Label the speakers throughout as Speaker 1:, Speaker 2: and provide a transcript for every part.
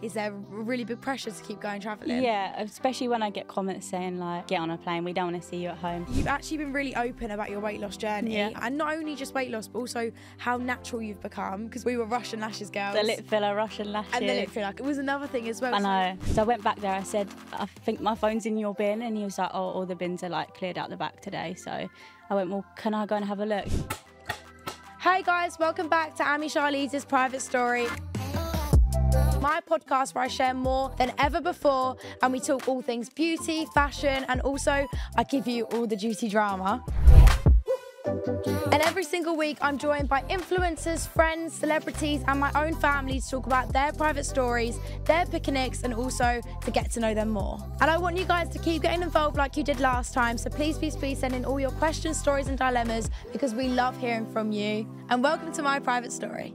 Speaker 1: is there really big pressure to keep going travelling?
Speaker 2: Yeah, especially when I get comments saying like, get on a plane, we don't want to see you at home.
Speaker 1: You've actually been really open about your weight loss journey.
Speaker 2: Yeah.
Speaker 1: And not only just weight loss, but also how natural you've become, because we were Russian lashes girls.
Speaker 2: The lip filler, Russian lashes.
Speaker 1: And the lip filler. It was another thing as well.
Speaker 2: I know. So I went back there, I said, I think my phone's in your bin. And he was like, oh, all the bins are like cleared out the back today. So I went, well, can I go and have a look?
Speaker 1: Hey guys, welcome back to Charlize's Private Story. My podcast where I share more than ever before and we talk all things beauty, fashion, and also I give you all the juicy drama. And every single week I'm joined by influencers, friends, celebrities and my own family to talk about their private stories, their picnics and also to get to know them more. And I want you guys to keep getting involved like you did last time, so please send in all your questions, stories and dilemmas because we love hearing from you. And welcome to my private story.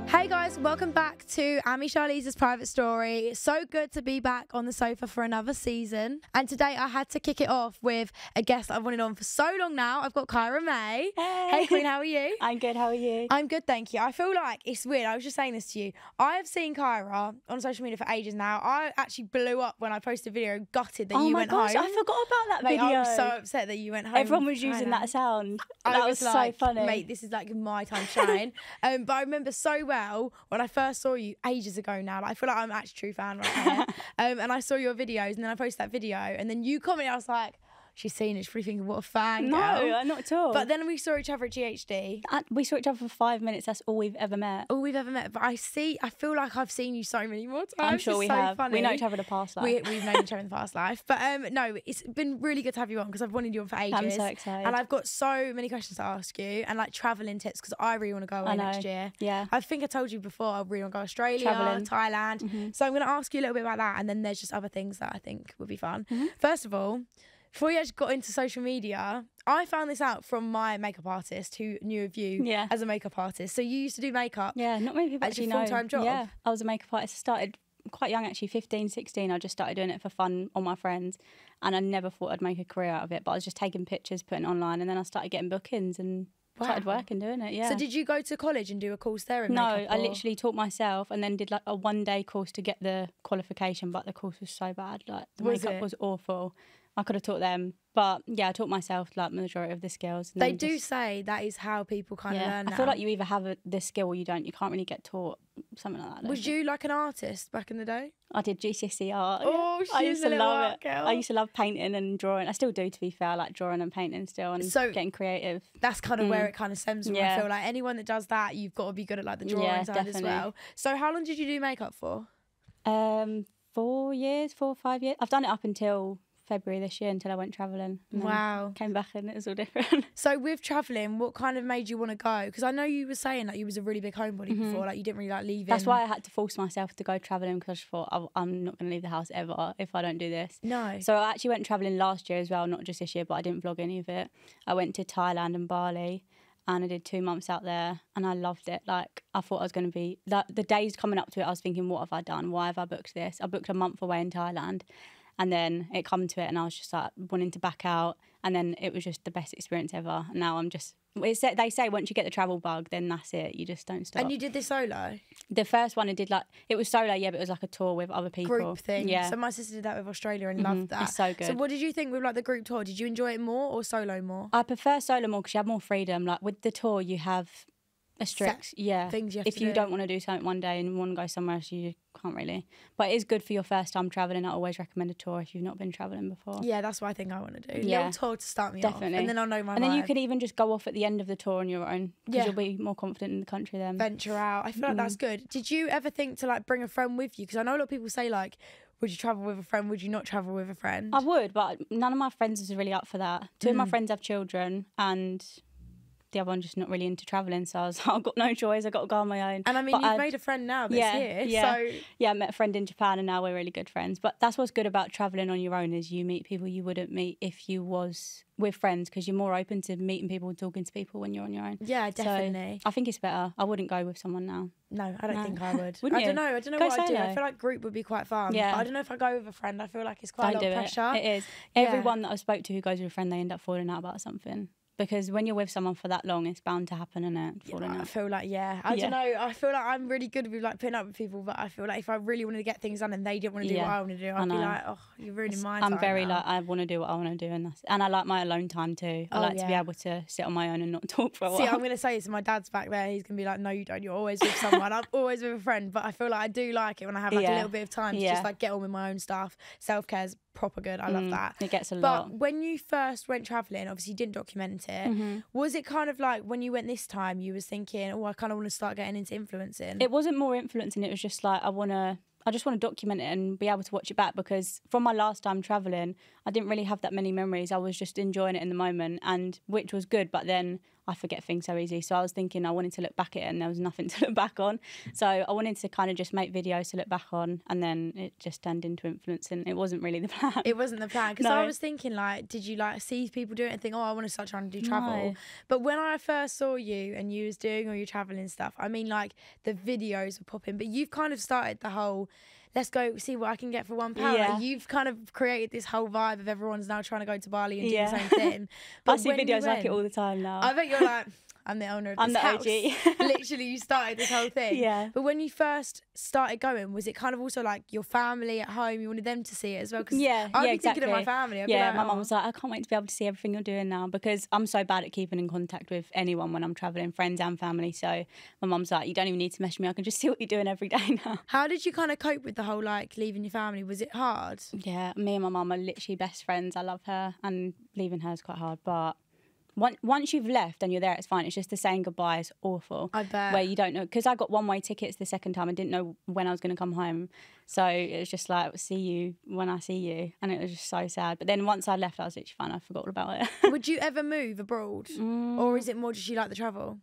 Speaker 1: Hey guys, welcome back to Charlize's Private Story. It's so good to be back on the sofa for another season. And today I had to kick it off with a guest that I've wanted on for so long now. I've got Kyra-Mae. Hey Queen, how are you?
Speaker 2: I'm good, how are you?
Speaker 1: I'm good, thank you. I feel like it's weird. I was just saying this to you. I have seen Kyra on social media for ages now. I actually blew up when I posted a video, gutted that you went home.
Speaker 2: I forgot about that video.
Speaker 1: I was so upset that you went home.
Speaker 2: Everyone was using that sound. That was like, so funny.
Speaker 1: Mate, this is like my time to shine. But I remember so well when I first saw you ages ago now. Like, I feel like I'm actually a true fan right here. And I saw your videos and then I posted that video and then you commented, I was like, she's seen it, she's probably thinking, what a fan girl.
Speaker 2: No, not at all.
Speaker 1: But then we saw each other at GHD.
Speaker 2: We saw each other for 5 minutes, that's all we've ever met.
Speaker 1: All we've ever met. But I feel like I've seen you so many more times.
Speaker 2: I'm sure we have.
Speaker 1: Funny.
Speaker 2: We know each other in the past life.
Speaker 1: We've known each other in the past life. But no, it's been really good to have you on because I've wanted you on for ages.
Speaker 2: I'm so excited.
Speaker 1: And I've got so many questions to ask you and like travelling tips because I really want to go away next year.
Speaker 2: Yeah.
Speaker 1: I think I told you before, I really want to go Australia, Thailand. So I'm going to ask you a little bit about that and then there's just other things that I think would be fun. First of all, before you actually got into social media, I found this out from my makeup artist who knew of you as a makeup artist. So you used to do makeup.
Speaker 2: Yeah, not many people actually know.
Speaker 1: As a full-time job?
Speaker 2: Yeah, I was a makeup artist. I started quite young actually, 15, 16. I just started doing it for fun on my friends and I never thought I'd make a career out of it, but I was just taking pictures, putting it online and then I started getting bookings and started working doing it, yeah.
Speaker 1: So did you go to college and do a course there in makeup?
Speaker 2: No, I literally taught myself and then did like a one-day course to get the qualification, but the course was so bad. Like the makeup was awful. I could have taught them. But yeah, I taught myself like the majority of the skills.
Speaker 1: They do say that is how people kind of learn now.
Speaker 2: I feel like you either have the skill or you don't. You can't really get taught something like that.
Speaker 1: Was you like an artist back in the day?
Speaker 2: I did GCSE art.
Speaker 1: Oh,
Speaker 2: I used to love it.
Speaker 1: Girl.
Speaker 2: I used to love painting and drawing. I still do, to be fair. I like drawing and painting still and getting creative.
Speaker 1: That's kind of where it kind of stems from. I feel like anyone that does that, you've got to be good at like the drawing side as well. So how long did you do makeup for?
Speaker 2: 4 years, 4 or 5 years. I've done it up until February this year until I went travelling.
Speaker 1: Wow.
Speaker 2: Came back and it was all different.
Speaker 1: So with travelling, what kind of made you want to go? Because I know you were saying that you was a really big homebody before, like you didn't really like leaving.
Speaker 2: That's why I had to force myself to go travelling because I just thought I'm not going to leave the house ever if I don't do this.
Speaker 1: No.
Speaker 2: So I actually went travelling last year as well, not just this year, but I didn't vlog any of it. I went to Thailand and Bali and I did 2 months out there and I loved it. Like I thought I was going to be, the days coming up to it, I was thinking, what have I done? Why have I booked this? I booked a month away in Thailand. And then it come to it and I was just like wanting to back out. And then it was just the best experience ever. And now I'm just, they say once you get the travel bug, then that's it. You just don't stop.
Speaker 1: And you did this solo?
Speaker 2: The first one I did it was solo, yeah, but it was like a tour with other people.
Speaker 1: Group thing.
Speaker 2: Yeah.
Speaker 1: So my sister did that with Australia and loved that.
Speaker 2: It's so good.
Speaker 1: So what did you think with like the group tour? Did you enjoy it more or solo more?
Speaker 2: I prefer solo more because you have more freedom. Like with the tour, you have a strict
Speaker 1: things you have
Speaker 2: if
Speaker 1: to
Speaker 2: you
Speaker 1: do.
Speaker 2: don't want to do something one day and want to go somewhere else, you can't really. But it is good for your first time travelling. I always recommend a tour if you've not been travelling before.
Speaker 1: Yeah, that's what I think I want to do.
Speaker 2: Yeah.
Speaker 1: Little tour to start me
Speaker 2: Definitely.
Speaker 1: off, and then I'll know my
Speaker 2: And then you
Speaker 1: vibe.
Speaker 2: can even just go off at the end of the tour on your own because you'll be more confident in the country then.
Speaker 1: Venture out. I feel like that's good. Did you ever think to like bring a friend with you? Because I know a lot of people say like, would you travel with a friend? Would you not travel with a friend?
Speaker 2: I would, but none of my friends is really up for that. Two of my friends have children and the other one just not really into travelling, so I was like, I've got no choice, I've got to go on my own.
Speaker 1: And I mean, you've made a friend now that's here. So
Speaker 2: I met a friend in Japan and now we're really good friends. But that's what's good about travelling on your own is you meet people you wouldn't meet if you was with friends because you're more open to meeting people and talking to people when you're on your own.
Speaker 1: Yeah, definitely.
Speaker 2: So I think it's better. I wouldn't go with someone now.
Speaker 1: No, I don't think I would.
Speaker 2: Wouldn't
Speaker 1: I don't know. I don't know
Speaker 2: Go
Speaker 1: what I'd do.
Speaker 2: solo.
Speaker 1: I feel like group would be quite fun.
Speaker 2: Yeah.
Speaker 1: But I don't know if I go with a friend. I feel like it's quite a lot of pressure.
Speaker 2: It is.
Speaker 1: Yeah.
Speaker 2: Everyone that I spoke to who goes with a friend, they end up falling out about something. because when you're with someone for that long, it's bound to happen, innit?
Speaker 1: I feel like, I don't know. I feel like I'm really good with like putting up with people, but I feel like if I really wanted to get things done and they didn't want to do what I want to do, I'd be like, oh, you're ruining my time.
Speaker 2: I'm very
Speaker 1: now.
Speaker 2: like, I want to do what I want to do, and I like my alone time too. I like to be able to sit on my own and not talk for a while.
Speaker 1: See, I'm going to say this, my dad's back there, he's going to be like, no, you don't. You're always with someone. I'm always with a friend, but I feel like I do like it when I have like a little bit of time to just like get on with my own stuff. Self-care's proper good. I love that.
Speaker 2: It gets a lot.
Speaker 1: But when you first went travelling, obviously you didn't document it. Was it kind of like when you went this time, you was thinking, oh, I kind of want to start getting into influencing?
Speaker 2: It wasn't more influencing. It was just like, I just want to document it and be able to watch it back, because from my last time travelling, I didn't really have that many memories. I was just enjoying it in the moment, and which was good, but then I forget things so easy. So I was thinking I wanted to look back at it and there was nothing to look back on. So I wanted to kind of just make videos to look back on, and then it just turned into influencing. It wasn't really the plan.
Speaker 1: It wasn't the plan, because I was thinking like, did you like see people do it and think, oh, I want to start trying to do travel? No. But when I first saw you and you was doing all your travelling stuff, I mean like the videos were popping, but you've kind of started the whole, let's go see what I can get for £1.
Speaker 2: Yeah.
Speaker 1: Like, you've kind of created this whole vibe of everyone's now trying to go to Bali and do the same thing.
Speaker 2: But I see videos like it all the time now.
Speaker 1: I bet you're like, I'm the owner of this house. OG. Literally, you started this whole thing.
Speaker 2: Yeah.
Speaker 1: But when you first started going, was it kind of also like your family at home? You wanted them to see it as well? Cause I'd be thinking of my family. I'd be like,
Speaker 2: my mum was like, I can't wait to be able to see everything you're doing now, because I'm so bad at keeping in contact with anyone when I'm travelling, friends and family. So my mum's like, you don't even need to message me. I can just see what you're doing every day now.
Speaker 1: How did you kind of cope with the whole like leaving your family? Was it hard?
Speaker 2: Yeah, me and my mum are literally best friends. I love her, and leaving her is quite hard, but once you've left and you're there, it's fine. It's just the saying goodbye is awful.
Speaker 1: I bet.
Speaker 2: Where you don't know, because I got one-way tickets the second time and didn't know when I was going to come home. So it was just like, see you when I see you. And it was just so sad. But then once I left, I was literally fine. I forgot all about it.
Speaker 1: Would you ever move abroad? Or is it more just you like the travel?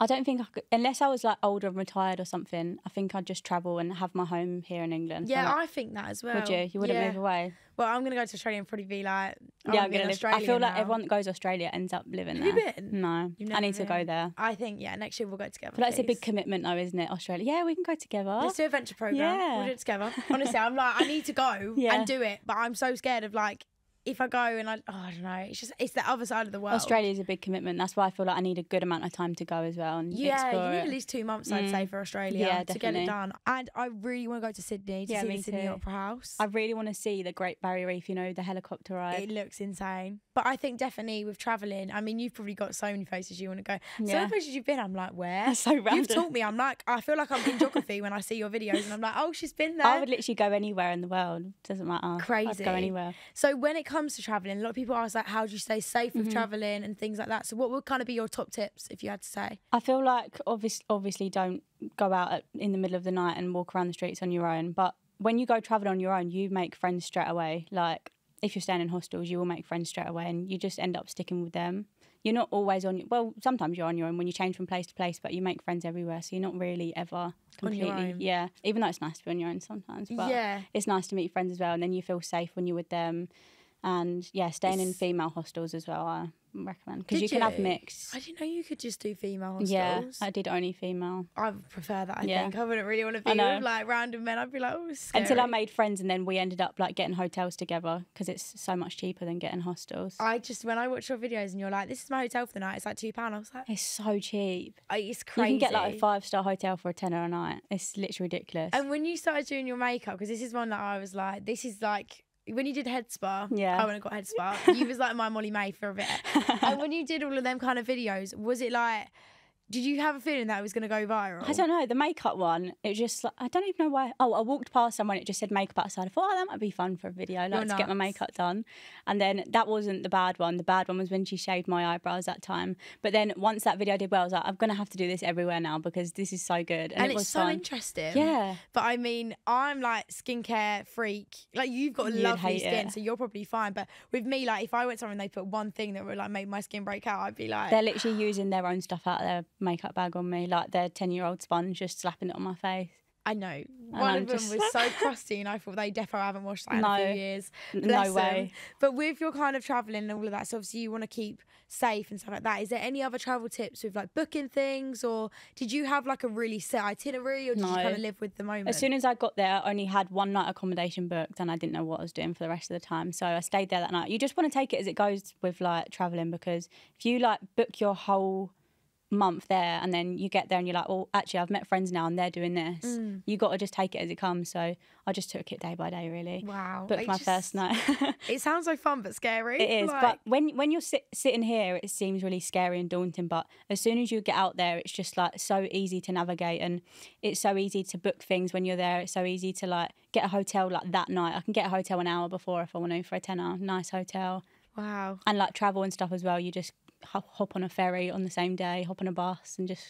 Speaker 2: I don't think I could, unless I was like older and retired or something. I think I'd just travel and have my home here in England.
Speaker 1: Yeah,
Speaker 2: so, like,
Speaker 1: I think that as well.
Speaker 2: Would you? You wouldn't move away?
Speaker 1: Well, I'm going to go to Australia and probably be like,
Speaker 2: I'm going to live.
Speaker 1: Australia.
Speaker 2: I feel like
Speaker 1: now.
Speaker 2: everyone that goes to Australia ends up living
Speaker 1: there.
Speaker 2: Have
Speaker 1: you been?
Speaker 2: No. I need to go there.
Speaker 1: I think, next year we'll go together.
Speaker 2: But that's a big commitment though, isn't it, Australia? Yeah, we can go together.
Speaker 1: Let's do a venture programme.
Speaker 2: Yeah.
Speaker 1: We'll do it together. Honestly, I'm like, I need to go and do it. But I'm so scared of like, if I go and I don't know, it's the other side of the world.
Speaker 2: Australia is a big commitment. That's why I feel like I need a good amount of time to go as well and explore
Speaker 1: you need
Speaker 2: it.
Speaker 1: at least 2 months, I'd say, for Australia to get it done. And I really want to go to Sydney to see the Sydney Opera House.
Speaker 2: I really want to see the Great Barrier Reef, you know, the helicopter ride.
Speaker 1: It looks insane. But I think definitely with travelling, I mean, you've probably got so many places you want to go. So many places you've been, I'm like, where?
Speaker 2: That's so random.
Speaker 1: You've taught me, I'm like, I feel like I'm in geography when I see your videos and I'm like, oh, she's been there.
Speaker 2: I would literally go anywhere in the world. Doesn't matter.
Speaker 1: Crazy.
Speaker 2: I'd go anywhere.
Speaker 1: So when it comes to travelling, a lot of people ask like, how do you stay safe with travelling and things like that? So what would kind of be your top tips if you had to say?
Speaker 2: I feel like obviously don't go out in the middle of the night and walk around the streets on your own. But when you go travel on your own, you make friends straight away. Like if you're staying in hostels, you will make friends straight away and you just end up sticking with them. You're not always well, sometimes you're on your own when you change from place to place, but you make friends everywhere. So you're not really ever completely,
Speaker 1: on your own.
Speaker 2: Yeah. Even though it's nice to be on your own sometimes, but it's nice to meet friends as well. And then you feel safe when you're with them. And staying in female hostels as well, I recommend, because you can have mixed.
Speaker 1: I didn't know you could just do female hostels.
Speaker 2: Yeah, I did only female.
Speaker 1: I would prefer that. I think I wouldn't really want to be with like random men. I'd be like, oh, it's scary.
Speaker 2: Until I made friends, and then we ended up like getting hotels together because it's so much cheaper than getting hostels.
Speaker 1: When I watch your videos and you're like, this is my hotel for the night, it's like £2. I was like,
Speaker 2: it's so cheap.
Speaker 1: It's crazy.
Speaker 2: You can get like a 5-star hotel for a tenner a night. It's literally ridiculous.
Speaker 1: And when you started doing your makeup, because this is one that I was like, this is like. When you did head spa, I went and got head spa. You was like my Molly May for a bit. And when you did all of them kind of videos, was it like, did you have a feeling that it was going to go viral?
Speaker 2: I don't know. The makeup one, it was just like, I don't even know why. Oh, I walked past someone, it just said makeup outside. I thought, oh, that might be fun for a video, like to get my makeup done. And then that wasn't the bad one. The bad one was when she shaved my eyebrows that time. But then once that video did well, I was like, I'm going to have to do this everywhere now because this is so good. And it was
Speaker 1: so
Speaker 2: fun.
Speaker 1: interesting.
Speaker 2: Yeah.
Speaker 1: But I mean, I'm like skincare freak. Like you've got lovely skin, so you're probably fine. But with me, like if I went somewhere and they put one thing that would like make my skin break out, I'd be like...
Speaker 2: They're literally using their own stuff out of their makeup bag on me. Like their 10-year-old sponge, just slapping it on my face.
Speaker 1: I know. One of them was so crusty, and I thought they defo haven't washed that in a few years.
Speaker 2: No way.
Speaker 1: But with your kind of travelling and all of that, so obviously you want to keep safe and stuff like that. Is there any other travel tips with like booking things, or did you have like a really set itinerary, or did you kind of live with the moment?
Speaker 2: As soon as I got there, I only had one night accommodation booked, and I didn't know what I was doing for the rest of the time. So I stayed there that night. You just want to take it as it goes with like travelling, because if you like book your whole month there and then you get there and you're like, well, actually I've met friends now and they're doing this, you got to just take it as it comes. So I just took it day by day, really.
Speaker 1: Wow.
Speaker 2: Booked my first night.
Speaker 1: It sounds so fun but scary.
Speaker 2: It is, but when you're sitting here, it seems really scary and daunting, but as soon as you get out there, it's just like so easy to navigate, and it's so easy to book things when you're there. It's so easy to like get a hotel like that night. I can get a hotel an hour before if I want to, for a tenner. Nice hotel.
Speaker 1: Wow.
Speaker 2: And like travel and stuff as well, you just hop on a ferry on the same day, hop on a bus and just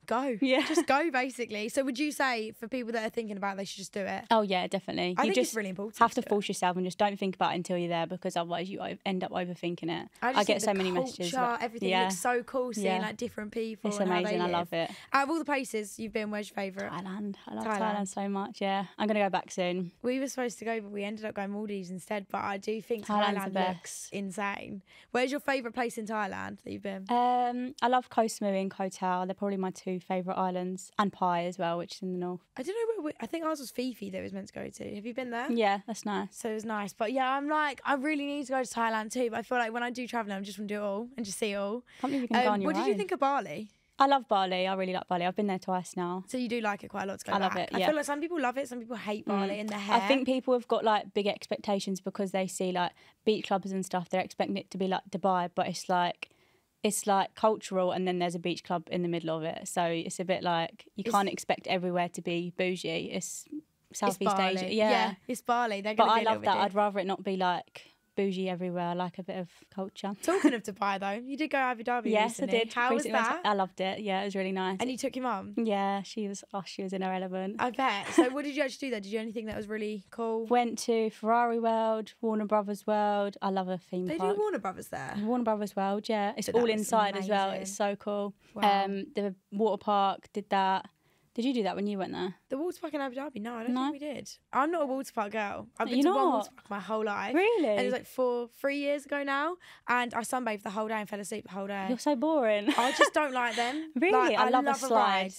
Speaker 1: go.
Speaker 2: Yeah.
Speaker 1: Just go, basically. So would you say for people that are thinking about it, they should just do it?
Speaker 2: Oh, yeah, definitely.
Speaker 1: I
Speaker 2: you
Speaker 1: think
Speaker 2: just
Speaker 1: it's really important.
Speaker 2: Have to force yourself and just don't think about it until you're there, because otherwise you end up overthinking it.
Speaker 1: I
Speaker 2: get so many messages.
Speaker 1: Everything looks so cool, seeing like different people.
Speaker 2: It's
Speaker 1: and
Speaker 2: amazing.
Speaker 1: How
Speaker 2: I love it.
Speaker 1: Out of all the places you've been, where's your favourite?
Speaker 2: Thailand. I love Thailand so much, yeah. I'm going to go back soon.
Speaker 1: We were supposed to go, but we ended up going Maldives instead. But I do think Thailand looks insane. Where's your favourite place in Thailand that you've been?
Speaker 2: I love Koh Samui and Koh Tao. They're probably my two favourite islands. And Pai as well, which is in the north.
Speaker 1: I don't know where I think ours was Phi Phi that it was meant to go to. Have you been there?
Speaker 2: Yeah, that's nice.
Speaker 1: So it was nice. But yeah, I'm like, I really need to go to Thailand too. But I feel like when I do travelling, I just want to do it all and just see it all.
Speaker 2: Can't believe you can go on your own.
Speaker 1: What did you think of Bali?
Speaker 2: I love Bali. I really like Bali. I've been there twice now.
Speaker 1: So you do like it quite a lot to go back?
Speaker 2: I love it, yeah.
Speaker 1: I feel like some people love it, some people hate Bali and their hair.
Speaker 2: I think people have got like big expectations because they see like beach clubs and stuff. They're expecting it to be like Dubai, but it's like cultural, and then there's a beach club in the middle of it. So it's a bit like you can't expect everywhere to be bougie. It's Southeast Asia. Yeah,
Speaker 1: it's Bali. They're
Speaker 2: but
Speaker 1: gonna
Speaker 2: I love that. I'd rather it not be like bougie everywhere. I like a bit of culture.
Speaker 1: Talking of Dubai though, you did go Abu Dhabi
Speaker 2: Yes,
Speaker 1: recently.
Speaker 2: I did.
Speaker 1: How was that?
Speaker 2: I loved it. Yeah, it was really nice.
Speaker 1: And you took your mum?
Speaker 2: Yeah, she was in her element.
Speaker 1: I bet. So what did you actually do there? Did you do anything that was really cool?
Speaker 2: Went to Ferrari World, Warner Brothers World. I love a theme park.
Speaker 1: They do Warner Brothers there?
Speaker 2: Warner Brothers World, yeah. It's all inside as well. It's so cool.
Speaker 1: Wow.
Speaker 2: The water park, did that. Did you do that when you went there?
Speaker 1: The water park in Abu Dhabi? No, I don't think we did. I'm not a water park girl. I've been to one water park my whole life.
Speaker 2: Really?
Speaker 1: And it was like 3 years ago now. And I sunbathed the whole day and fell asleep the whole day.
Speaker 2: You're so boring.
Speaker 1: I just don't like them.
Speaker 2: Really?
Speaker 1: Like,
Speaker 2: I love a slide.
Speaker 1: Ride.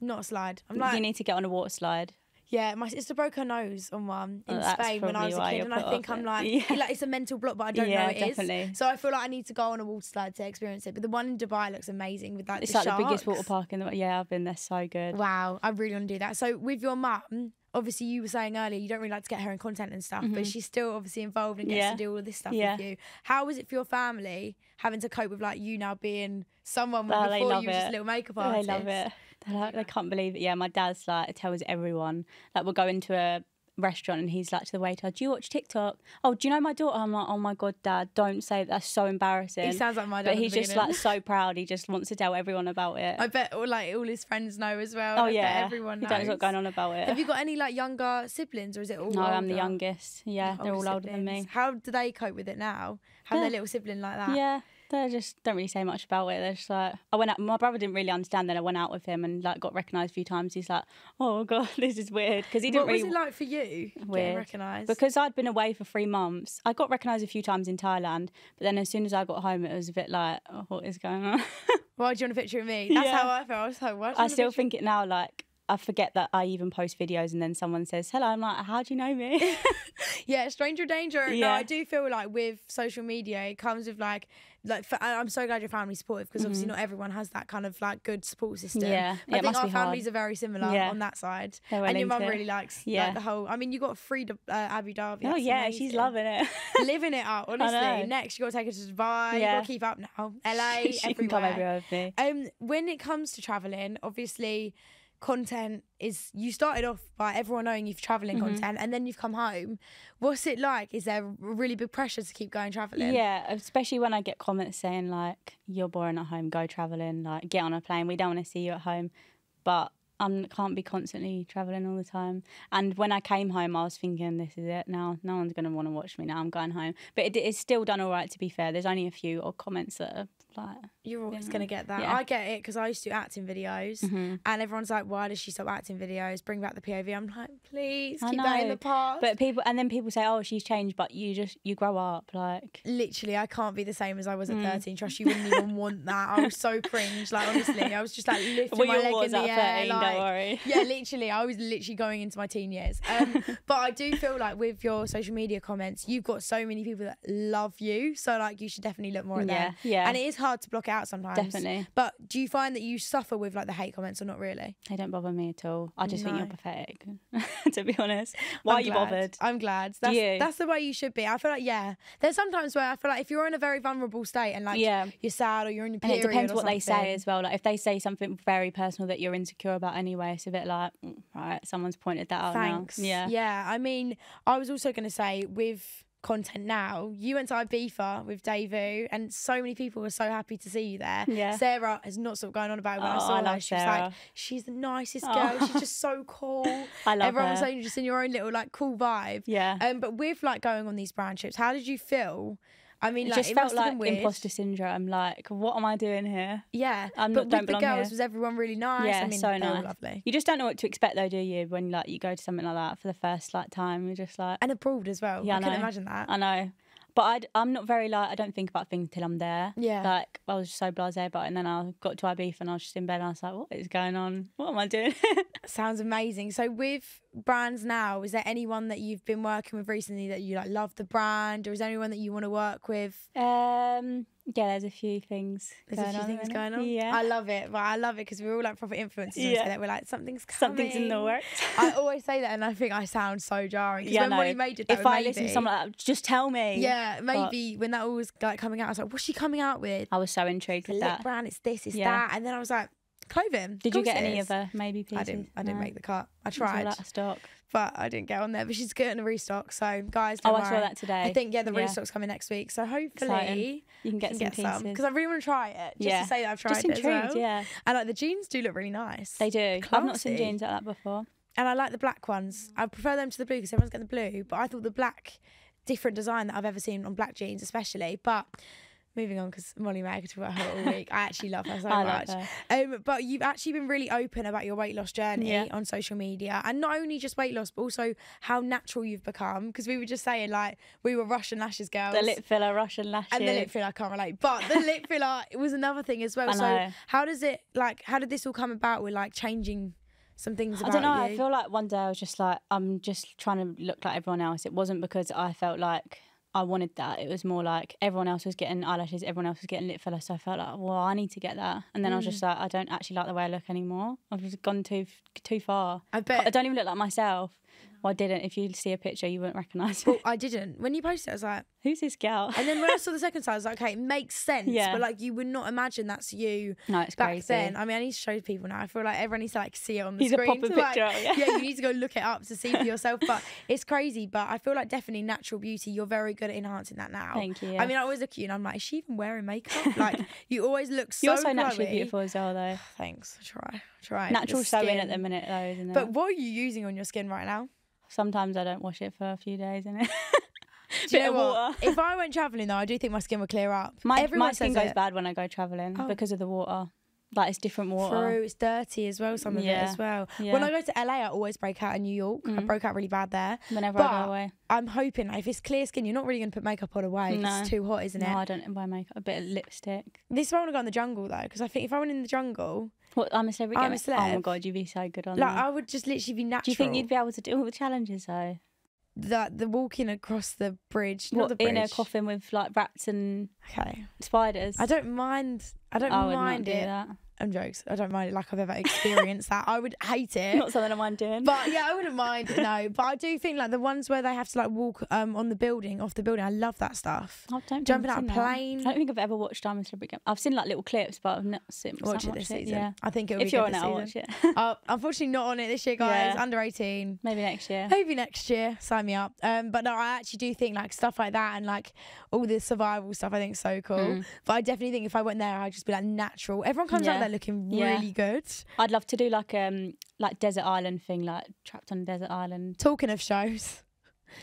Speaker 1: Not a slide. I'm like,
Speaker 2: you need to get on a water slide.
Speaker 1: Yeah, my sister broke her nose on one in Spain when I was a kid, and I think I'm like, it's a mental block, but I don't know it
Speaker 2: definitely.
Speaker 1: is. So I feel like I need to go on a water slide to experience it. But the one in Dubai looks amazing with like
Speaker 2: it's
Speaker 1: the
Speaker 2: like
Speaker 1: sharks.
Speaker 2: the biggest water park in the world. Yeah, I've been there, so good.
Speaker 1: Wow, I really want to do that. So with your mum, obviously you were saying earlier you don't really like to get her in content and stuff, but she's still obviously involved and gets to do all of this stuff with you. How was it for your family having to cope with like you now being someone when before you were just a little makeup artist?
Speaker 2: They love it. They can't believe it. Yeah, my dad's like tells everyone. Like we'll go into a restaurant and he's like to the waiter, "Do you watch TikTok? Oh, do you know my daughter?" I'm like, "Oh my god, Dad, don't say that. That's so embarrassing."
Speaker 1: He sounds like my dad.
Speaker 2: But he's just like so proud. He just wants to tell everyone about it.
Speaker 1: I bet all his friends know as well.
Speaker 2: Oh
Speaker 1: I
Speaker 2: yeah,
Speaker 1: bet everyone knows.
Speaker 2: He knows what's going on about it.
Speaker 1: Have you got any like younger siblings, or is it all?
Speaker 2: No,
Speaker 1: older?
Speaker 2: I'm the youngest. Yeah, they're all older than me.
Speaker 1: How do they cope with it now? Have their little sibling like that?
Speaker 2: Yeah. They just don't really say much about it. They're just like, I went out. My brother didn't really understand. Then I went out with him and like got recognised a few times. He's like, "Oh god, this is weird," because he didn't really.
Speaker 1: What was it like for you getting recognised?
Speaker 2: Because I'd been away for 3 months. I got recognised a few times in Thailand, but then as soon as I got home, it was a bit like, "Oh, what is going on?"
Speaker 1: Why do you want a picture of me? That's how I felt. I was like, "What?"
Speaker 2: I still think it now. Like I forget that I even post videos, and then someone says hello. I'm like, "How do you know me?"
Speaker 1: Yeah, stranger danger. Yeah. No, I do feel like with social media, it comes with like I'm so glad your family's supportive, because obviously not everyone has that kind of like good support system.
Speaker 2: Yeah,
Speaker 1: I think our families are very similar on that side. And your mum really likes like, the whole. I mean, you got free Abu Dhabi.
Speaker 2: Oh yeah, she's loving it,
Speaker 1: living it up. Honestly, next you got to take her to Dubai. You got to keep up now. LA,
Speaker 2: she
Speaker 1: everywhere.
Speaker 2: Can come everywhere with me.
Speaker 1: When it comes to traveling, obviously, content is, you started off by everyone knowing you've travelling content, and then you've come home. What's it like? Is there really big pressure to keep going travelling?
Speaker 2: Yeah, especially when I get comments saying like, "You're boring at home, go travelling, like get on a plane, we don't want to see you at home." But I can't be constantly travelling all the time. And when I came home, I was thinking, this is it now. No one's going to want to watch me now. I'm going home. But it's still done all right, to be fair. There's only a few odd comments that are Like,
Speaker 1: you're always going to get that.
Speaker 2: Yeah.
Speaker 1: I get it because I used to do acting videos and everyone's like, why does she stop acting videos? Bring back the POV. I'm like, please keep that in the past.
Speaker 2: But people say, oh, she's changed, but you grow up. Like,
Speaker 1: literally, I can't be the same as I was at 13. Trust, you wouldn't even want that. I was so cringe. Like, honestly, I was just like lifting my leg in the air.
Speaker 2: 13,
Speaker 1: like,
Speaker 2: don't worry.
Speaker 1: Yeah, literally, I was literally going into my teen years. But I do feel like with your social media comments, you've got so many people that love you. So like, you should definitely look more at them.
Speaker 2: Yeah.
Speaker 1: And it is hard to block it out sometimes.
Speaker 2: Definitely.
Speaker 1: But do you find that you suffer with like the hate comments or not really?
Speaker 2: They don't bother me at all. I just think you're pathetic, to be honest. Why are you bothered?
Speaker 1: I'm glad. That's the way you should be. I feel like, there's sometimes where I feel like if you're in a very vulnerable state and like you're sad or you're in your period,
Speaker 2: and it depends
Speaker 1: or
Speaker 2: what they
Speaker 1: something.
Speaker 2: say as well. Like if they say something very personal that you're insecure about anyway, it's a bit like, right, someone's pointed that out.
Speaker 1: Thanks.
Speaker 2: Now.
Speaker 1: Yeah. I mean, I was also going to say with content now, you went to Ibiza with Davu and so many people were so happy to see you there.
Speaker 2: Yeah.
Speaker 1: Sarah has not stopped going on about it. When I saw her, she was like, she's the nicest girl. She's just so cool.
Speaker 2: I love
Speaker 1: Everyone
Speaker 2: her.
Speaker 1: was saying you're just in your own little like cool vibe.
Speaker 2: Yeah.
Speaker 1: But with like going on these brand trips, how did you feel? I mean, like,
Speaker 2: just
Speaker 1: it
Speaker 2: felt
Speaker 1: must have
Speaker 2: like
Speaker 1: been weird.
Speaker 2: imposter syndrome. Like, what am I doing here?
Speaker 1: Yeah,
Speaker 2: Don't
Speaker 1: with the
Speaker 2: belong
Speaker 1: girls,
Speaker 2: here.
Speaker 1: was everyone really nice?
Speaker 2: Yeah,
Speaker 1: I mean,
Speaker 2: so
Speaker 1: they were
Speaker 2: nice.
Speaker 1: lovely.
Speaker 2: You just don't know what to expect though, do you? When like you go to something like that for the first like time, you're just like,
Speaker 1: And abroad as well.
Speaker 2: Yeah,
Speaker 1: I
Speaker 2: I
Speaker 1: couldn't
Speaker 2: know.
Speaker 1: imagine that.
Speaker 2: I know. But I'm not very like, I don't think about things till I'm there.
Speaker 1: Yeah.
Speaker 2: Like I was just so blasé about it, and then I got to Ibiza and I was just in bed and I was like, what is going on? What am I doing?
Speaker 1: Sounds amazing. So with brands now, is there anyone that you've been working with recently that you like love the brand, or is there anyone that you want to work with?
Speaker 2: Yeah, there's a few things.
Speaker 1: There's a few things going on.
Speaker 2: Yeah.
Speaker 1: I love it. But I love it because we're all like proper influencers.
Speaker 2: Yeah.
Speaker 1: And that we're like, something's coming.
Speaker 2: Something's in the works.
Speaker 1: I always say that and I think I sound so jarring. Because
Speaker 2: Yeah,
Speaker 1: when
Speaker 2: no.
Speaker 1: Molly May did that
Speaker 2: If
Speaker 1: with
Speaker 2: I
Speaker 1: Maybe,
Speaker 2: listen to something like that, just tell me.
Speaker 1: yeah, maybe when that all was like coming out, I was like, what's she coming out with?
Speaker 2: I was so intrigued
Speaker 1: The
Speaker 2: with
Speaker 1: lip
Speaker 2: that.
Speaker 1: brand, it's this, it's
Speaker 2: Yeah.
Speaker 1: that. And then I was like, clothing.
Speaker 2: Did you
Speaker 1: Of
Speaker 2: get
Speaker 1: course it
Speaker 2: any
Speaker 1: is.
Speaker 2: other maybe pieces?
Speaker 1: I didn't make the cut. I
Speaker 2: It's all
Speaker 1: tried.
Speaker 2: out of stock.
Speaker 1: But I didn't get on there. But she's getting a restock. So, guys,
Speaker 2: Oh,
Speaker 1: don't
Speaker 2: I saw
Speaker 1: worry.
Speaker 2: that today.
Speaker 1: I think, the
Speaker 2: Yeah.
Speaker 1: restock's coming next week. So, hopefully,
Speaker 2: Exciting. You can get some pieces.
Speaker 1: Because I really want to try it. Just to say that I've tried
Speaker 2: Just
Speaker 1: it as
Speaker 2: intrigued,
Speaker 1: well.
Speaker 2: yeah.
Speaker 1: And, like, the jeans do look really nice.
Speaker 2: They do. I've not seen
Speaker 1: Classy.
Speaker 2: jeans like that before.
Speaker 1: And I like the black ones. I prefer them to the blue because everyone's getting the blue. But I thought the black, different design that I've ever seen on black jeans, especially. But moving on, because Molly May, I could talk about her all week. I actually love her so
Speaker 2: I
Speaker 1: much.
Speaker 2: love her.
Speaker 1: But you've actually been really open about your weight loss journey on social media, and not only just weight loss, but also how natural you've become. Because we were just saying, like, we were Russian lashes girls.
Speaker 2: The lip filler, Russian lashes.
Speaker 1: And the lip filler, I can't relate. But the lip filler, it was another thing as well.
Speaker 2: I
Speaker 1: So
Speaker 2: know.
Speaker 1: how did this all come about with like changing some things about
Speaker 2: I don't know.
Speaker 1: you?
Speaker 2: I feel like one day I was just like, I'm just trying to look like everyone else. It wasn't because I felt like I wanted that. It was more like everyone else was getting eyelashes, everyone else was getting lip filler. So I felt like, well, I need to get that. And then I was just like, I don't actually like the way I look anymore. I've just gone too far.
Speaker 1: I bet.
Speaker 2: I don't even look like myself. Well, I didn't. If you see a picture, you wouldn't recognise me.
Speaker 1: Well, I didn't. When you posted it, I was like,
Speaker 2: Who's this gal?
Speaker 1: and then when I saw the second side, I was like, okay, it makes sense.
Speaker 2: Yeah.
Speaker 1: But like, you would not imagine that's you
Speaker 2: No, it's
Speaker 1: back
Speaker 2: crazy.
Speaker 1: then. I mean, I need to show people now. I feel like everyone needs to like see it on the
Speaker 2: Need to
Speaker 1: screen.
Speaker 2: pop a
Speaker 1: to, like,
Speaker 2: picture up, yeah.
Speaker 1: you need to go look it up to see for yourself. But it's crazy. But I feel like definitely natural beauty, you're very good at enhancing that now.
Speaker 2: Thank you.
Speaker 1: I mean, I always look at you and I'm like, is she even wearing makeup? Like, you always look so
Speaker 2: You're so naturally
Speaker 1: glowy.
Speaker 2: beautiful as well, though.
Speaker 1: Thanks. I try.
Speaker 2: Natural
Speaker 1: The
Speaker 2: sewing
Speaker 1: skin.
Speaker 2: at the minute, though, isn't it?
Speaker 1: But what are you using on your skin right now?
Speaker 2: Sometimes I don't wash it for a few days, innit?
Speaker 1: Do you know
Speaker 2: Bit of
Speaker 1: what?
Speaker 2: water.
Speaker 1: If I went travelling though, I do think my skin would clear up.
Speaker 2: My
Speaker 1: Everyone
Speaker 2: skin
Speaker 1: says
Speaker 2: goes
Speaker 1: it.
Speaker 2: bad when I go travelling because of the water. Like, it's different water.
Speaker 1: True, it's dirty as well, some of it
Speaker 2: Yeah.
Speaker 1: as well.
Speaker 2: Yeah.
Speaker 1: When I go to LA, I always break out in New York. I broke out really bad there.
Speaker 2: Whenever
Speaker 1: But
Speaker 2: I go away.
Speaker 1: I'm hoping if it's clear skin, you're not really going to put makeup on away.
Speaker 2: No.
Speaker 1: It's too hot, isn't
Speaker 2: No,
Speaker 1: it?
Speaker 2: I don't wear makeup. A bit of lipstick.
Speaker 1: This is why I want to go in the jungle though, because I think if I went in the jungle,
Speaker 2: What, I'm a celebrity?
Speaker 1: I'm a
Speaker 2: Oh my
Speaker 1: celeb.
Speaker 2: God, you'd be so good on
Speaker 1: like
Speaker 2: that.
Speaker 1: I would just literally be natural.
Speaker 2: Do you think you'd be able to do all the challenges though?
Speaker 1: the walking across the bridge, not
Speaker 2: What,
Speaker 1: the bridge.
Speaker 2: in a coffin with like rats and
Speaker 1: Okay.
Speaker 2: spiders?
Speaker 1: I don't mind. I don't
Speaker 2: I would
Speaker 1: mind
Speaker 2: not do
Speaker 1: it.
Speaker 2: that.
Speaker 1: I'm jokes. I don't mind it like I've ever experienced that. I would hate it.
Speaker 2: Not something I mind doing.
Speaker 1: But yeah, I wouldn't mind. No, but I do think like the ones where they have to like walk on the building, off the building. I love that stuff.
Speaker 2: I don't
Speaker 1: Jumping
Speaker 2: think
Speaker 1: out
Speaker 2: I've
Speaker 1: a
Speaker 2: seen that.
Speaker 1: plane.
Speaker 2: I don't think I've ever watched Diamond Celebrity Game. I've seen like little clips, but I've not seen.
Speaker 1: Watch it this season.
Speaker 2: Yeah.
Speaker 1: I think it'll
Speaker 2: If
Speaker 1: be
Speaker 2: you're
Speaker 1: good
Speaker 2: on it,
Speaker 1: this
Speaker 2: I'll
Speaker 1: season.
Speaker 2: watch it.
Speaker 1: Unfortunately, not on it this year, guys.
Speaker 2: Yeah.
Speaker 1: Under 18.
Speaker 2: Maybe next year.
Speaker 1: Maybe next year. Sign me up. But no, I actually do think like stuff like that and like all this survival stuff. I think is so cool. But I definitely think if I went there, I'd just be like natural. Everyone comes out
Speaker 2: Yeah.
Speaker 1: there looking
Speaker 2: Yeah.
Speaker 1: really good.
Speaker 2: I'd love to do like desert island thing, like trapped on a desert island.
Speaker 1: Talking of shows,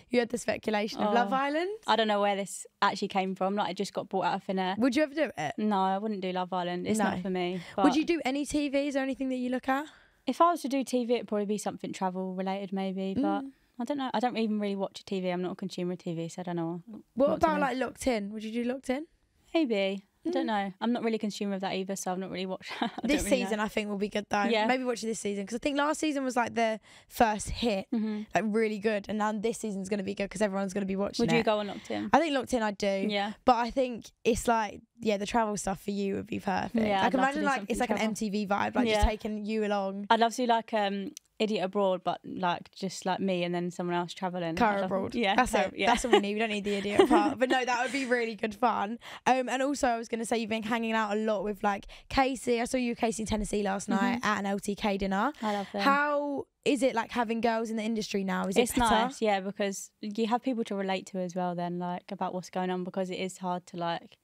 Speaker 1: You had the speculation of Love Island.
Speaker 2: I don't know where this actually came from. Like, it just got brought out of thin air.
Speaker 1: Would you ever do it?
Speaker 2: No, I wouldn't do Love Island. It's not for me.
Speaker 1: Would you do any TVs or anything that you look at?
Speaker 2: If I was to do TV, it'd probably be something travel related, maybe. But I don't know. I don't even really watch TV. I'm not a consumer of TV, so I don't know.
Speaker 1: What about like Locked In? Would you do Locked In?
Speaker 2: Maybe. I don't know. I'm not really a consumer of that either, so I've not really watched that.
Speaker 1: This season, I think, will be good though.
Speaker 2: Yeah.
Speaker 1: Maybe watch this season, because I think last season was like the first hit, like really good, and now this season's going to be good because everyone's going to be watching it.
Speaker 2: Would you go on Locked In?
Speaker 1: I think Locked In I'd do.
Speaker 2: Yeah.
Speaker 1: But I think it's like, the travel stuff for you would be perfect.
Speaker 2: Yeah,
Speaker 1: like,
Speaker 2: I'd love to
Speaker 1: imagine
Speaker 2: do
Speaker 1: like
Speaker 2: something
Speaker 1: it's like
Speaker 2: travel.
Speaker 1: an MTV vibe, like just taking you along.
Speaker 2: I'd love to do like Idiot Abroad, but like just like me and then someone else travelling.
Speaker 1: Kyra Abroad.
Speaker 2: Yeah,
Speaker 1: that's it. Yeah. That's what we need. We don't need the idiot part. But no, that would be really good fun. And also I was going to say, you've been hanging out a lot with like Casey. I saw you with Casey in Tennessee last night at an LTK dinner.
Speaker 2: I love them.
Speaker 1: How is it like having girls in the industry now? Is it
Speaker 2: It's
Speaker 1: better?
Speaker 2: nice, yeah, because you have people to relate to as well then, like about what's going on, because it is hard to like,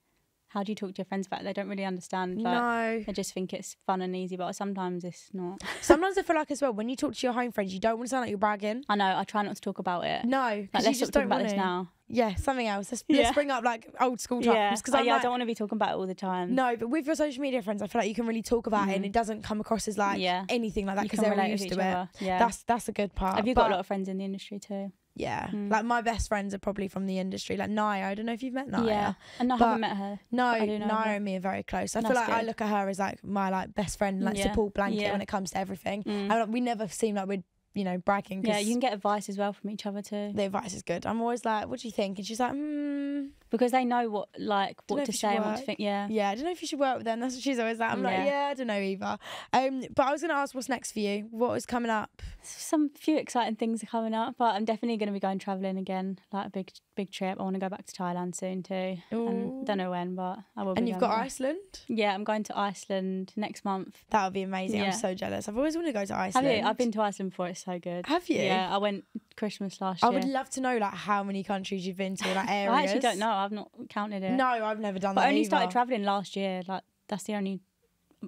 Speaker 2: how do you talk to your friends about it? They don't really understand. Like,
Speaker 1: No.
Speaker 2: They just think it's fun and easy, but sometimes it's not.
Speaker 1: Sometimes I feel like as well, when you talk to your home friends, you don't want to sound like you're bragging.
Speaker 2: I know, I try not to talk about it.
Speaker 1: No,
Speaker 2: Like,
Speaker 1: because you
Speaker 2: let's
Speaker 1: just
Speaker 2: stop
Speaker 1: don't
Speaker 2: talking about
Speaker 1: want
Speaker 2: this
Speaker 1: to.
Speaker 2: now.
Speaker 1: Yeah, something else. Let's bring up like old school times. Because
Speaker 2: I don't want to be talking about it all the time.
Speaker 1: No, but with your social media friends, I feel like you can really talk about it, and it doesn't come across as like anything like that
Speaker 2: You
Speaker 1: because
Speaker 2: can
Speaker 1: they're all
Speaker 2: relate with
Speaker 1: used
Speaker 2: each
Speaker 1: to it.
Speaker 2: other. Yeah.
Speaker 1: That's a good part.
Speaker 2: Have you got a lot of friends in the industry too?
Speaker 1: Yeah, like my best friends are probably from the industry. Like Naya, I don't know if you've met Naya.
Speaker 2: Yeah, and I haven't met her.
Speaker 1: No,
Speaker 2: I do know
Speaker 1: Naya
Speaker 2: her.
Speaker 1: and me are very close. I feel
Speaker 2: That's
Speaker 1: like I
Speaker 2: good.
Speaker 1: look at her as like my like best friend, like support blanket when it comes to everything. And like, we never seem like we're bragging.
Speaker 2: Yeah, you can get advice as well from each other too.
Speaker 1: The advice is good. I'm always like, what do you think? And she's like,
Speaker 2: because they know what to say and what to think.
Speaker 1: Yeah, I don't know if you should work with them. That's what she's always like. I'm like, I don't know either. But I was going to ask, what's next for you? What is coming up?
Speaker 2: Some few exciting things are coming up, but I'm definitely going to be going travelling again, like a big trip. I want to go back to Thailand soon too. And don't know when, but I will.
Speaker 1: And you've got Iceland?
Speaker 2: Yeah, I'm going to Iceland next month.
Speaker 1: That would be amazing.
Speaker 2: Yeah.
Speaker 1: I'm so jealous. I've always wanted to go to Iceland.
Speaker 2: Have you? I've been to Iceland before. It's so good.
Speaker 1: Have you?
Speaker 2: Yeah, I went Christmas last year.
Speaker 1: I would love to know like how many countries you've been to, like areas.
Speaker 2: I actually don't know. I've not counted it.
Speaker 1: No, I've never done that.
Speaker 2: But I only
Speaker 1: either.
Speaker 2: started travelling last year. Like that's the only.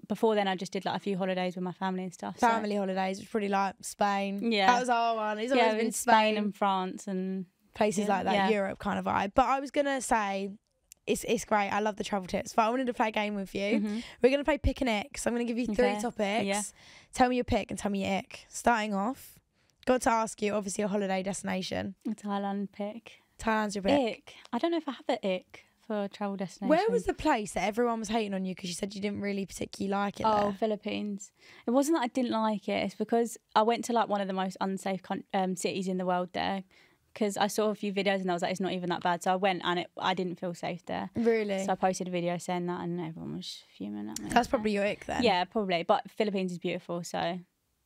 Speaker 2: Before then, I just did like a few holidays with my family and stuff.
Speaker 1: Family holidays, which probably like Spain.
Speaker 2: Yeah,
Speaker 1: that was our one. It's always been
Speaker 2: Spain and France and
Speaker 1: places like that, Europe kind of vibe. But I was gonna say, it's great. I love the travel tips. But I wanted to play a game with you. We're gonna play pick an ick. So I'm gonna give you 3 topics.
Speaker 2: Yeah.
Speaker 1: Tell me your pick and tell me your ick. Starting off, got to ask you obviously a holiday destination.
Speaker 2: A Thailand pick.
Speaker 1: Thailand's your pick.
Speaker 2: Ick. I don't know if I have an ick for a travel destination.
Speaker 1: Where was the place that everyone was hating on you because you said you didn't really particularly like it there?
Speaker 2: Philippines. It wasn't that I didn't like it. It's because I went to like one of the most unsafe cities in the world there. Because I saw a few videos and I was like, it's not even that bad. So I went and I didn't feel safe there.
Speaker 1: Really?
Speaker 2: So I posted a video saying that and everyone was fuming at me.
Speaker 1: That's probably your ick then.
Speaker 2: Yeah, probably. But Philippines is beautiful, so